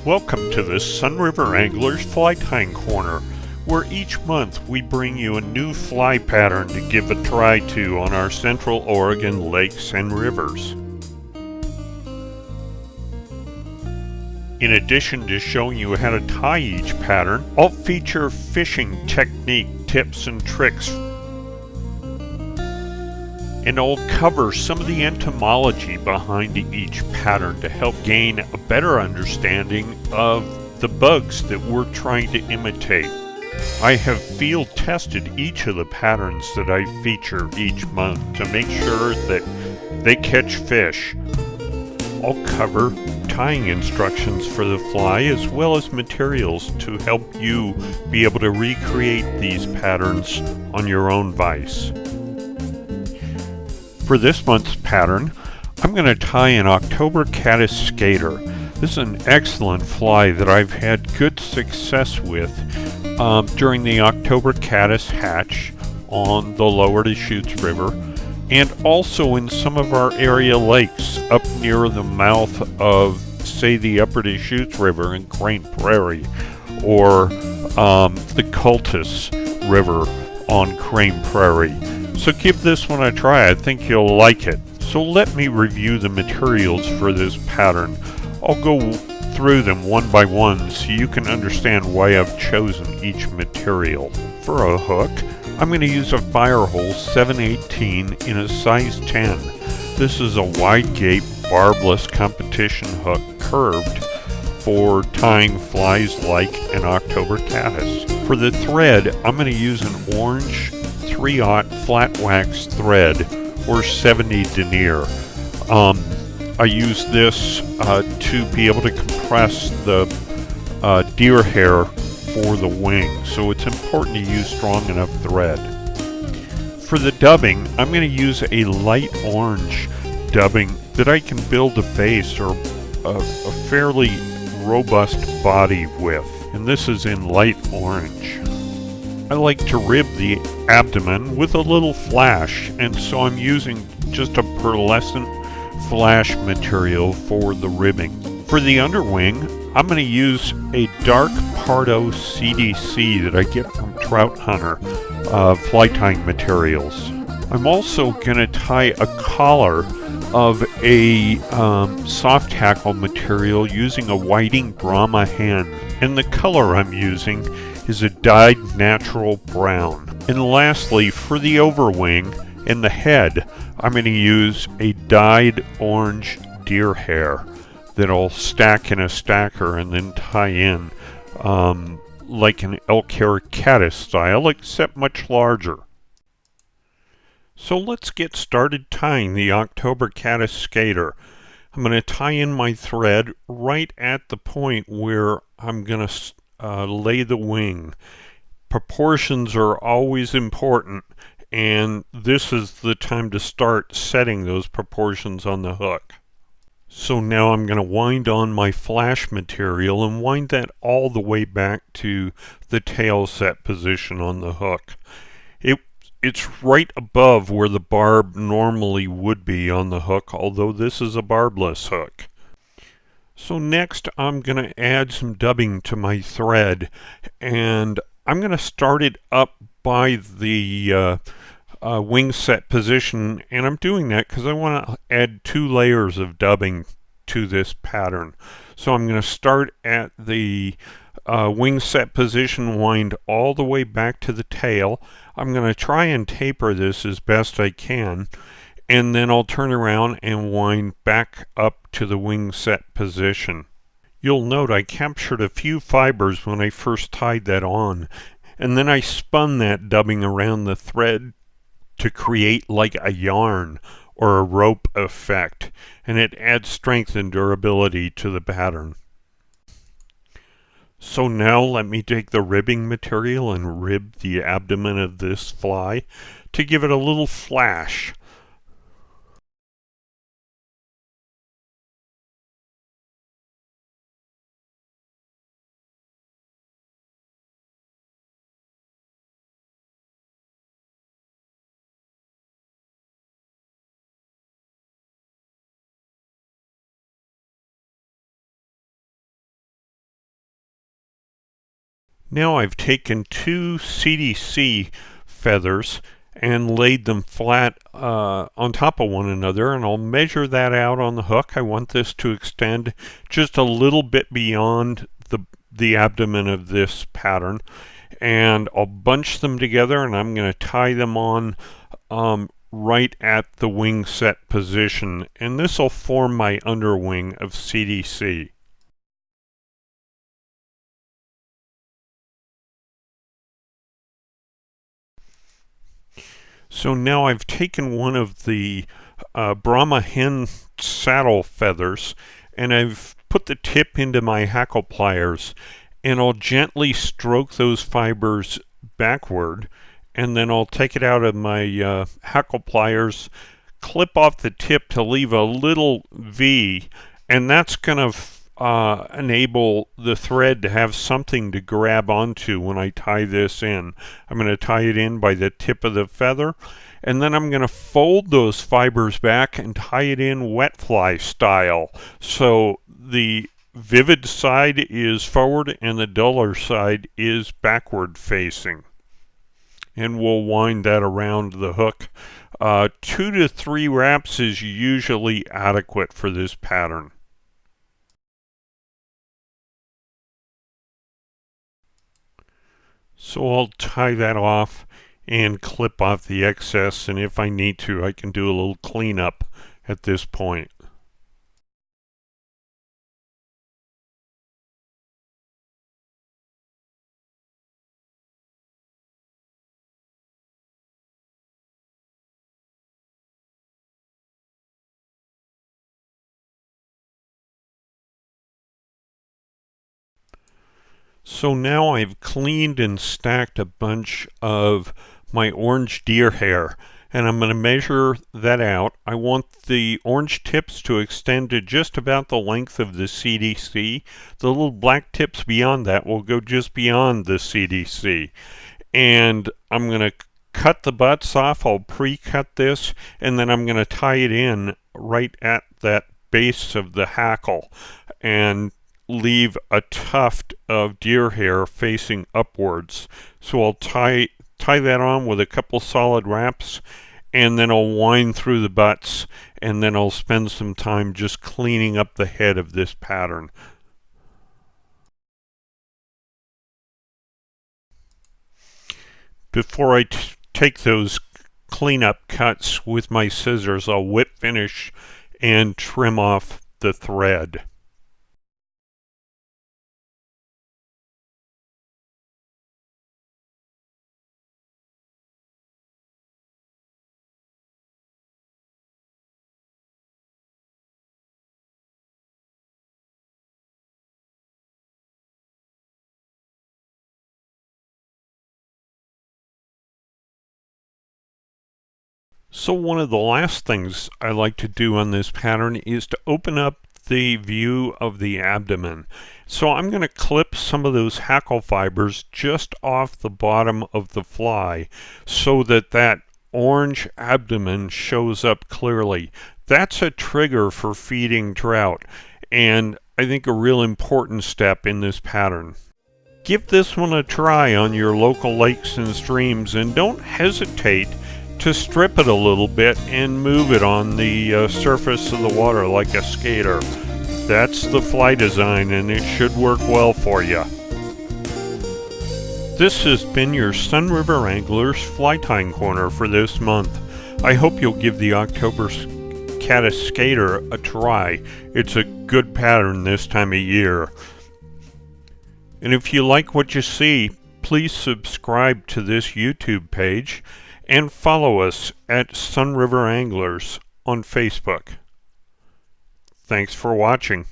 Welcome to the Sunriver Anglers Fly Tying Corner, where each month we bring you a new fly pattern to give a try to on our Central Oregon lakes and rivers. In addition to showing you how to tie each pattern, I'll feature fishing technique tips and tricks, and I'll cover some of the entomology behind each pattern to help gain a better understanding of the bugs that we're trying to imitate. I have field tested each of the patterns that I feature each month to make sure that they catch fish. I'll cover tying instructions for the fly as well as materials to help you be able to recreate these patterns on your own vise. For this month's pattern, I'm going to tie an October Caddis Skater. This is an excellent fly that I've had good success with during the October Caddis hatch on the Lower Deschutes River, and also in some of our area lakes up near the mouth of, say, the Upper Deschutes River in Crane Prairie, or the Cultus River on Crane Prairie. So give this one a try. I think you'll like it. So let me review the materials for this pattern. I'll go through them one by one so you can understand why I've chosen each material. For a hook, I'm going to use a Firehole 718 in a size 10. This is a wide gape barbless competition hook, curved for tying flies like an October Caddis. For the thread, I'm going to use an orange 3/0 flat wax thread or 70 denier. I use this to be able to compress the deer hair for the wing, so it's important to use strong enough thread. For the dubbing, I'm going to use a light orange dubbing that I can build a base or a fairly robust body with, and this is in light orange. I like to rib the abdomen with a little flash, and so I'm using just a pearlescent flash material for the ribbing. For the underwing, I'm going to use a dark Pardo CDC that I get from Trout Hunter fly tying materials. I'm also going to tie a collar of a soft hackle material using a Whiting Brahma hen, and the color I'm using is a dyed natural brown. And lastly, for the overwing and the head, I'm going to use a dyed orange deer hair that I'll stack in a stacker and then tie in like an elk hair caddis style, except much larger. So let's get started tying the October Caddis Skater. I'm going to tie in my thread right at the point where I'm going to lay the wing. Proportions are always important, and this is the time to start setting those proportions on the hook. So now I'm going to wind on my flash material and wind that all the way back to the tail set position on the hook. It's right above where the barb normally would be on the hook, although this is a barbless hook. So next I'm going to add some dubbing to my thread, and I'm going to start it up by the wing set position, and I'm doing that because I want to add 2 layers of dubbing to this pattern. So I'm going to start at the wing set position, wind all the way back to the tail. I'm going to try and taper this as best I can, and then I'll turn around and wind back up to the wing set position. You'll note I captured a few fibers when I first tied that on, and then I spun that dubbing around the thread to create like a yarn or a rope effect, and it adds strength and durability to the pattern. So now let me take the ribbing material and rib the abdomen of this fly to give it a little flash. Now I've taken two CDC feathers and laid them flat on top of one another, and I'll measure that out on the hook. I want this to extend just a little bit beyond the abdomen of this pattern, and I'll bunch them together, and I'm going to tie them on right at the wing set position, and this will form my underwing of CDC. So now I've taken one of the Brahma hen saddle feathers, and I've put the tip into my hackle pliers, and I'll gently stroke those fibers backward, and then I'll take it out of my hackle pliers, clip off the tip to leave a little V, and that's going to enable the thread to have something to grab onto when I tie this in. I'm going to tie it in by the tip of the feather, and then I'm going to fold those fibers back and tie it in wet fly style. So the vivid side is forward and the duller side is backward facing. And we'll wind that around the hook. 2 to 3 wraps is usually adequate for this pattern. So I'll tie that off and clip off the excess, and if I need to, I can do a little cleanup at this point. So now I've cleaned and stacked a bunch of my orange deer hair, and I'm going to measure that out. I want the orange tips to extend to just about the length of the CDC. The little black tips beyond that will go just beyond the CDC. And I'm going to cut the butts off. I'll pre-cut this, and then I'm going to tie it in right at that base of the hackle and leave a tuft of deer hair facing upwards. So I'll tie that on with a couple solid wraps, and then I'll wind through the butts, and then I'll spend some time just cleaning up the head of this pattern. Before I take those cleanup cuts with my scissors, I'll whip finish and trim off the thread. So one of the last things I like to do on this pattern is to open up the view of the abdomen. So I'm going to clip some of those hackle fibers just off the bottom of the fly so that that orange abdomen shows up clearly. That's a trigger for feeding trout, and I think a real important step in this pattern. Give this one a try on your local lakes and streams, and don't hesitate to strip it a little bit and move it on the surface of the water like a skater. That's the fly design, and it should work well for you. This has been your Sunriver Anglers Fly Tying Corner for this month. I hope you'll give the October Caddis Skater a try. It's a good pattern this time of year. And if you like what you see, please subscribe to this YouTube page and follow us at Sunriver Anglers on Facebook. Thanks for watching.